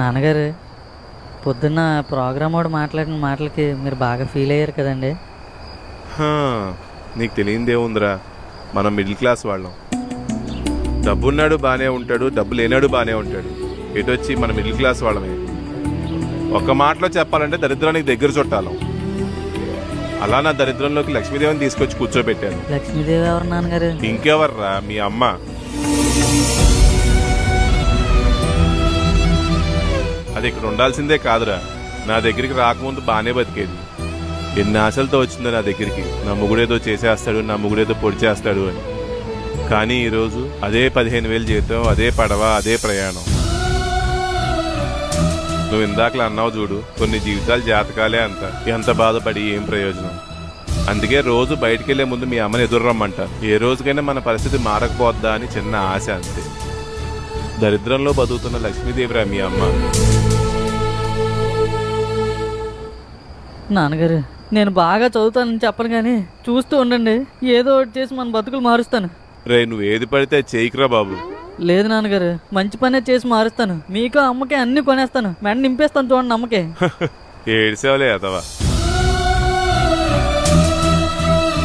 నాన్నగారు, పొద్దున్న ప్రోగ్రామ్ వాడు మాట్లాడిన మాటలకి మీరు బాగా ఫీల్ అయ్యారు కదండి. హా, నీకు తెలియదేముందిరా, మనం మిడిల్ క్లాస్ వాళ్ళం. డబ్బున్నాడు బాగానే ఉంటాడు, డబ్బు లేనాడు బాగానే ఉంటాడు. ఎటొచ్చి మన మిడిల్ క్లాస్ వాళ్ళమే. ఒక మాటలో చెప్పాలంటే దరిద్రానికి దగ్గర చుట్టాలం. అలా నా దరిద్రంలోకి లక్ష్మీదేవిని తీసుకొచ్చి కూర్చోబెట్టాను. లక్ష్మీదేవి ఎవరు నాన్నగారు? ఇంకెవర్రా, మీ అమ్మ. అది ఇక్కడ ఉండాల్సిందే కాదురా. నా దగ్గరికి రాకముందు బాగానే బతికేది. ఎన్ని ఆశలతో వచ్చిందో నా దగ్గరికి, నా మొగుడేదో చేసేస్తాడు, నా మొగుడేదో పొడి చేస్తాడు అని. కానీ ఈరోజు అదే 15,000 జీతం, అదే పడవ, అదే ప్రయాణం. నువ్వు ఇందాకలా అన్నావు చూడు, కొన్ని జీవితాలు జాతకాలే అంత. ఎంత బాధపడి ఏం ప్రయోజనం. అందుకే రోజు బయటికి వెళ్లే ముందు మీ అమ్మని ఎదురు రమ్మంటారు. ఏ రోజుకైనా మన పరిస్థితి మారకపోద్దా అని చిన్న ఆశ, అంతే. దరిద్రంలో బతుకుతున్న లక్ష్మీదేవిరా మీ అమ్మ. నాన్నగారు, నేను బాగా చదువుతానని చెప్పను కానీ చూస్తూ ఉండండి, ఏదో ఒకటి చేసి మన బతుకులు మారుస్తాను. రే, నువ్వు ఏది పడితే చేయకురా బాబు. లేదు నాన్నగారు, మంచి పనే చేసి మారుస్తాను. మీకు అమ్మకే అన్ని కొనేస్తాను, మెండ నింపేస్తాను చూడండి అమ్మకే. ఏడ్సేవలే అతవా.